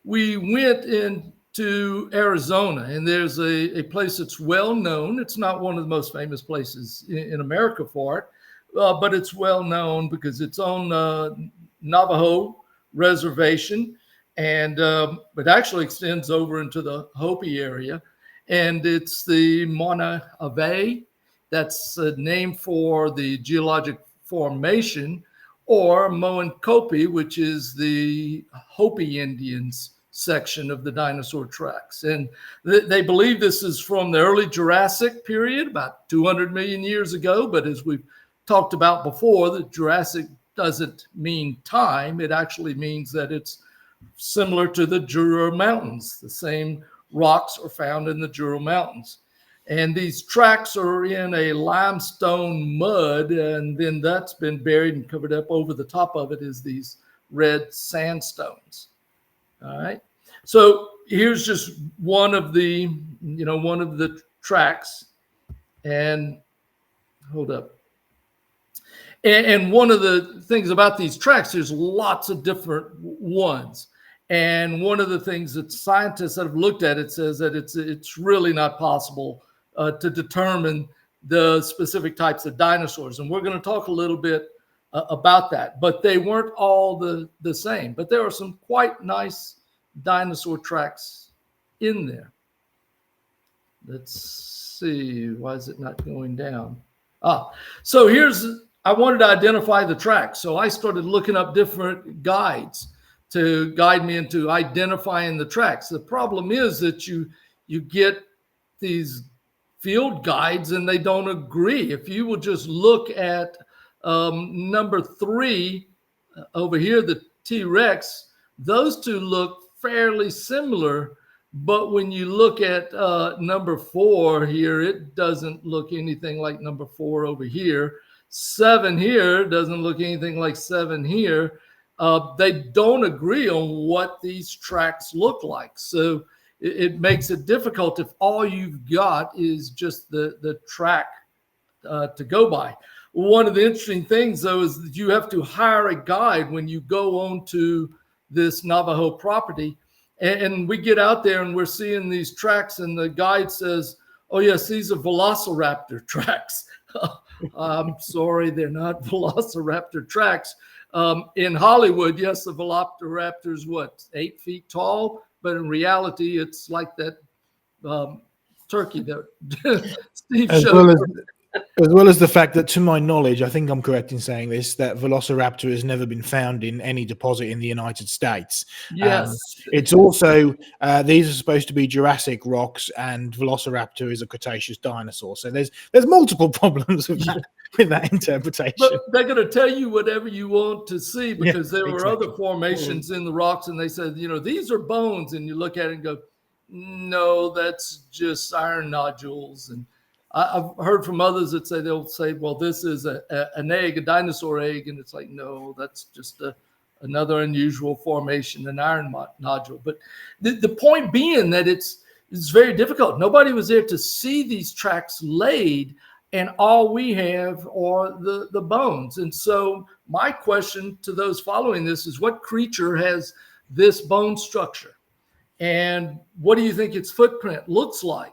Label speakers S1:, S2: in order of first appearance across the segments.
S1: we went into Arizona, and there's a place that's well known. It's not one of the most famous places in America for it, but it's well known because it's on Navajo reservation, and it actually extends over into the Hopi area, and it's the Mauna Ave. That's a name for the geologic formation, or Moenkopi, which is the Hopi Indians section of the dinosaur tracks. And they believe this is from the early Jurassic period, about 200 million years ago. But as we've talked about before, the Jurassic doesn't mean time. It actually means that it's similar to the Jura Mountains. The same rocks are found in the Jura Mountains. And these tracks are in a limestone mud, and then that's been buried and covered up. Over the top of it is these red sandstones. All right. So here's just one of the tracks. And hold up. And one of the things about these tracks, there's lots of different ones. And one of the things that scientists that have looked at it says that it's really not possible to determine the specific types of dinosaurs. And we're going to talk a little bit about that. But they weren't all the same. But there are some quite nice dinosaur tracks in there. Let's see. Why is it not going down? So I wanted to identify the tracks. So I started looking up different guides to guide me into identifying the tracks. The problem is that you get these field guides and they don't agree. If you will just look at number 3 over here, the T-Rex, those two look fairly similar. But when you look at number 4 here, it doesn't look anything like number 4 over here. 7 here doesn't look anything like 7 here. They don't agree on what these tracks look like. So it makes it difficult if all you've got is just the track to go by. One of the interesting things, though, is that you have to hire a guide when you go onto this Navajo property. And we get out there and we're seeing these tracks, and the guide says, "Oh, yes, these are velociraptor tracks." I'm sorry, they're not velociraptor tracks. In Hollywood, yes, the velociraptor is 8 feet tall? But in reality, it's like that turkey that Steve showed.
S2: As well as the fact that, to my knowledge, I think I'm correct in saying this, that Velociraptor has never been found in any deposit in the United States.
S1: Yes.
S2: It's also, these are supposed to be Jurassic rocks, and Velociraptor is a Cretaceous dinosaur. So there's multiple problems with that interpretation.
S1: But they're going to tell you whatever you want to see, because there were other formations in the rocks, and they said, these are bones. And you look at it and go, no, that's just iron nodules. And I've heard from others that they'll say, well, this is an egg, a dinosaur egg. And it's like, no, that's just another unusual formation, an iron nodule. But the point being that it's very difficult. Nobody was there to see these tracks laid, and all we have are the bones. And so my question to those following this is, what creature has this bone structure? And what do you think its footprint looks like?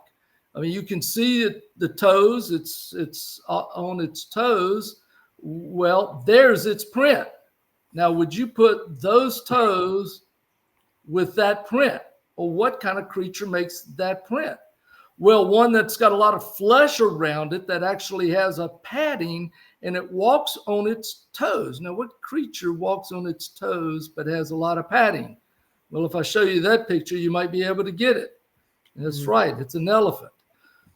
S1: I mean, you can see the toes. It's on its toes. Well, there's its print. Now, would you put those toes with that print? Well, what kind of creature makes that print? Well, one that's got a lot of flesh around it, that actually has a padding, and it walks on its toes. Now, what creature walks on its toes but has a lot of padding? Well, if I show you that picture, you might be able to get it. And that's right. It's an elephant.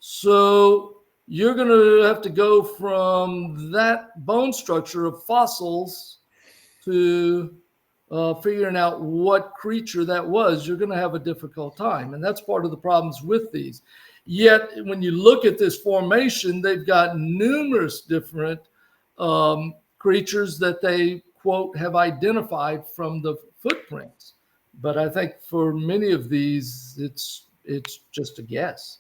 S1: So you're going to have to go from that bone structure of fossils to figuring out what creature that was. You're going to have a difficult time. And that's part of the problems with these. Yet, when you look at this formation, they've got numerous different creatures that they, quote, have identified from the footprints. But I think for many of these, it's just a guess.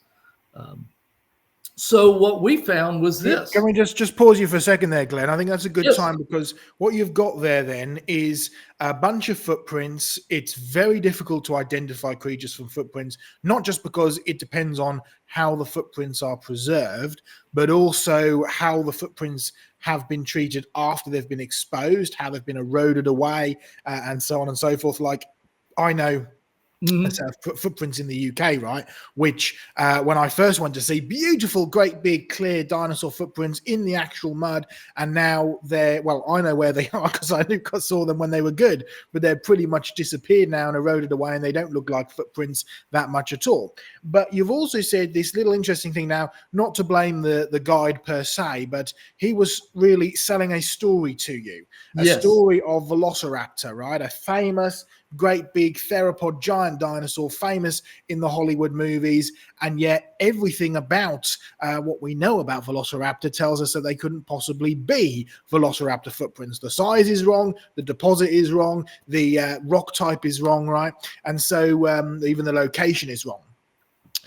S1: So what we found was this.
S2: Can we just pause you for a second there, Glenn? I think that's a good
S1: Yes.
S2: time, because what you've got there then is a bunch of footprints. It's very difficult to identify creatures from footprints, not just because it depends on how the footprints are preserved, but also how the footprints have been treated after they've been exposed, how they've been eroded away, and so on and so forth. Like, I know footprints in the UK, right? Which, when I first went to see, beautiful, great, big, clear dinosaur footprints in the actual mud, and now they're, well, I know where they are because I saw them when they were good, but they're pretty much disappeared now and eroded away, and they don't look like footprints that much at all. But you've also said this little interesting thing now, not to blame the guide per se, but he was really selling a story to you, a story of Velociraptor, right? A famous, great big theropod giant dinosaur, famous in the Hollywood movies, and yet everything about what we know about Velociraptor tells us that they couldn't possibly be Velociraptor footprints. The size is wrong, the deposit is wrong, the rock type is wrong, right? And so even the location is wrong.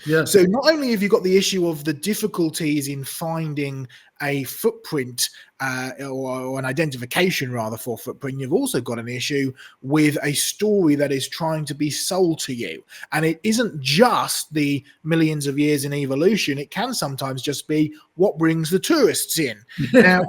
S1: Yes.
S2: So not only have you got the issue of the difficulties in finding a footprint or an identification rather for footprint, you've also got an issue with a story that is trying to be sold to you. And it isn't just the millions of years in evolution. It can sometimes just be what brings the tourists in. Now,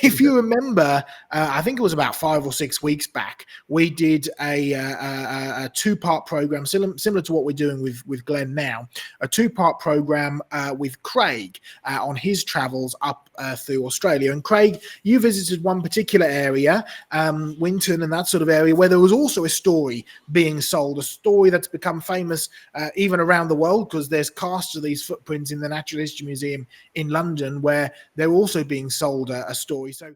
S2: if you remember, I think it was about 5 or 6 weeks back, we did a two-part program, similar to what we're doing with Glenn now, a two-part program with Craig on his travels up through Australia. And Craig, you visited one particular area, Winton and that sort of area, where there was also a story being sold, a story that's become famous even around the world, because there's casts of these footprints in the Natural History Museum in London where they're also being sold a story. So